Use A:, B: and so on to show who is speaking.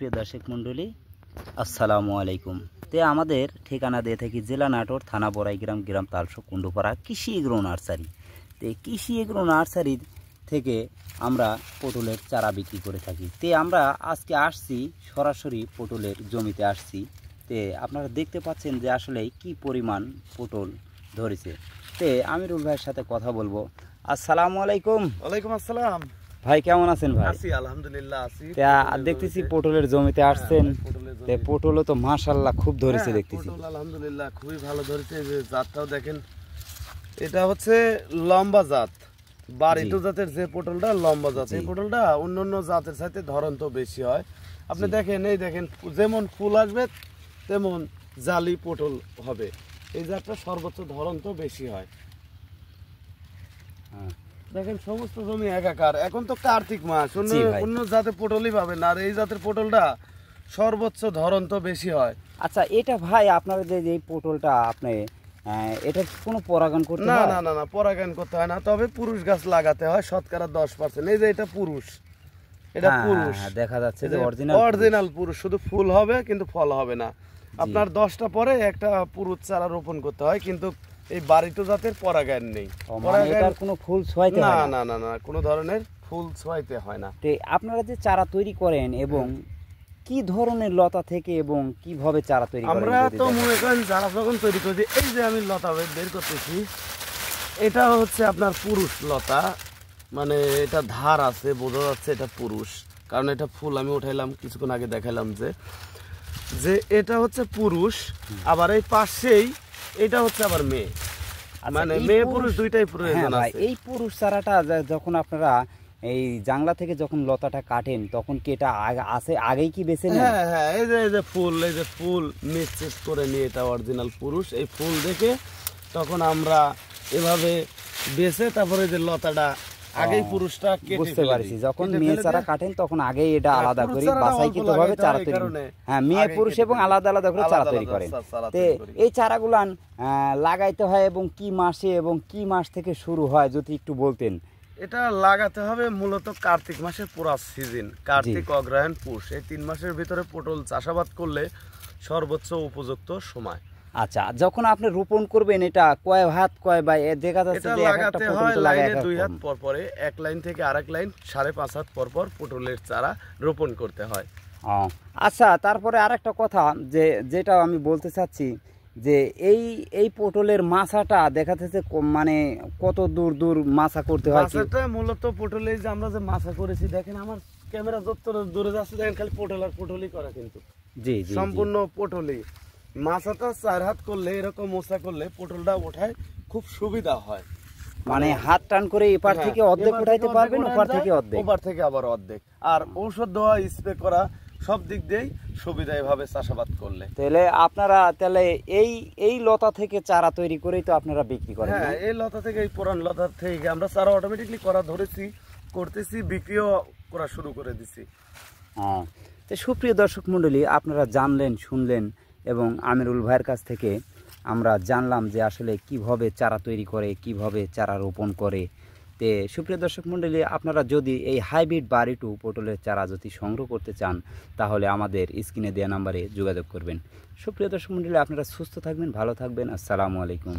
A: প্রিয় দর্শক মণ্ডলী, আসসালামু আলাইকুম। আমাদের ঠিকানা দিয়ে থাকি জেলা নাটোর, থানা বড়াইগ্রাম, গ্রাম তালশো, কুণ্ডুপাড়া, কৃষি এগ্রো নার্সারি। কৃষি এগ্রো নার্সারি থেকে আমরা পটলের চারা বিক্রি করে থাকি। আমরা আজকে আসছি, সরাসরি পটলের জমিতে আসছি। আপনারা দেখতে পাচ্ছেন যে আসলে কি পরিমাণ পটল ধরেছে। আমিরুল ভাইয়ের সাথে কথা বলবো। আসসালামু আলাইকুম।
B: ওয়ালাইকুম আসসালাম।
A: ভাই কেমন আছেন? ভাই
B: আছি, আলহামদুলিল্লাহ আছি।
A: দেখতেছি পটলের জমিতে আসছেন। পটলও তো মাশাআল্লাহ খুব ধরেছে দেখতেছি।
B: পটল আলহামদুলিল্লাহ খুবই ভালো ধরেছে। যে জাতটাও দেখেন, এটা হচ্ছে লম্বা জাত, বাড়িটো জাতের যে পটলটা লম্বা জাত। এই পটলটা অন্যান্য জাতের সাথে ধরন তো বেশি হয়। আপনি দেখেন, এই দেখেন যেমন ফুল আসবে তেমন জালি পটল হবে। এই জাতটা সর্বোচ্চ ধরন তো বেশি হয়। দেখেন সমস্ত জমি একাকার। এখন তো কার্তিক মাস, অন্য জাতের পটলই পাবেন। আর এই জাতের পটলটা সর্বোচ্চ ধরন তো বেশি হয়।
A: আচ্ছা, এটা ভাই আপনারা যে পটলটা আপনি এটা কোনো পরাগান করতে
B: না না না না পরাগান করতে হয় না, তবে পুরুষ গাছ লাগাতে হয় শতকরা 10%। এই যে এটা পুরুষ, এটা পুরুষ
A: দেখা যাচ্ছে যে
B: অরিজিনাল পুরুষ, শুধু ফুল হবে কিন্তু ফল হবে না। আপনার 10টা পরে একটা পুরুষ চারা রোপণ করতে হয়, কিন্তু এই বাড়িটো জাতের পরাগায়ন নেই।
A: পরাগায়ন কোনো ফুল ছোঁয়াইতে হয়
B: না? না না না কোনো ধরনের ফুল ছোঁয়াইতে হয় না।
A: আপনারা যে চারা তৈরি করেন এবং কি ধরনের লতা থেকে এবং কিভাবে চারা তৈরি করেন?
B: আমরা তো মনে করেন চারা যখন তৈরি করছি, এই যে আমি লতা বের করতেছি, এটা হচ্ছে আপনার পুরুষ লতা। মানে এটা ধার আছে, বোঝা যাচ্ছে এটা পুরুষ, কারণ এটা ফুল আমি উঠাইলাম কিছুক্ষণ আগে, দেখাইলাম যে এটা হচ্ছে পুরুষ। আবার এই পাশেই এটা হচ্ছে আবার মেয়ে, মানে মেয়ে পুরুষ দুইটাই প্রয়োজন আছে।
A: এই পুরুষ চারাটা যখন আপনারা এই জাংলা থেকে যখন লতাটা কাটেন, তখন কি এটা আগেই কি বেছে নেন?
B: হ্যাঁ হ্যাঁ, এই যে ফুল মিক্স করে নিয়ে, এটা অরিজিনাল পুরুষ। এই ফুল দেখে তখন আমরা এভাবে বেছে, তারপরে যে লতাটা আগেই পুরুষটা কেটে
A: বুঝতে পারছি। যখন মেয়ে চারা কাটেন তখন আগেই এটা আলাদা করে বাছাইকৃতভাবে চারা তৈরি করেন। হ্যাঁ, মেয়ে পুরুষ এবং আলাদা আলাদা করে চারা তৈরি করেন। এই চারাগুলান লাগাইতে হয় এবং কি মাসে এবং কি মাস থেকে শুরু হয় যদি একটু বলতেন।
B: এটা লাগাতে হবে মূলত কার্তিক মাসের পুরা সিজন, কার্তিক, অগ্রহায়ণ, পুষ, এই 3 মাসের ভিতরে পটল চাষাবাদ করলে সর্বোচ্চ উপযুক্ত সময়।
A: আচ্ছা, যখন আপনি রোপণ করবেন এটা কয় হাত কয় বা দেখা যাচ্ছে যে
B: লাগাতে হয় লাইনে 2 হাত পর পরে, এক লাইন থেকে আরেক লাইন 5.5 হাত পর পর পটলের চারা রোপণ করতে হয়।
A: আচ্ছা, তারপরে আরেকটা কথা যেটা আমি বলতে চাচ্ছি যে এই পটলের মাছাটা দেখা যাচ্ছে মানে কত দূর দূর মাছা করতে হয়?
B: মাছাটা মূলত পটলে যে আমরা যে মাছা করেছি, দেখেন আমার ক্যামেরা যত দূরে যাচ্ছে, দেখেন খালি পটল আর পটলই করা, কিন্তু
A: জি
B: সম্পূর্ণ পটলই। মাছাটা 4 হাত করলে, এরকম মোছা করলে পটলটা ওঠায় খুব সুবিধা হয়।
A: মানে হাত টান করে এপার থেকে অর্ধেক উঠাইতে পারবেন, ওপার থেকে অর্ধেক,
B: ওপার থেকে আবার অর্ধেক। আর ঔষধ দেওয়া, স্প্রে করা, সব দিক দিয়েই সুবিধা এভাবে চাষাবাদ করলে।
A: আপনারা এই লতা থেকে চারা তৈরি করেই তো আপনারা বিক্রি করেন?
B: হ্যাঁ, এই লতা থেকে, এই পুরান লতা থেকে আমরা চারা অটোমেটিকলি করা করতেছি, বিক্রিও করা শুরু করে দিছি।
A: সুপ্রিয় দর্শক মণ্ডলী, আপনারা জানলেন, শুনলেন এবং আমিরুল ভাইয়ের কাছ থেকে আমরা জানলাম যে আসলে কিভাবে চারা তৈরি করে, কিভাবে চারা রোপণ করে। সুপ্রিয় দর্শক মণ্ডলী, আপনারা যদি এই হাইব্রিড বাড়িটু পটলের চারা যদি সংগ্রহ করতে চান, তাহলে আমাদের স্ক্রিনে দেওয়া নাম্বারে যোগাযোগ করবেন। সুপ্রিয় দর্শক মণ্ডলী, আপনারা সুস্থ থাকবেন, ভালো থাকবেন। আসসালামু আলাইকুম।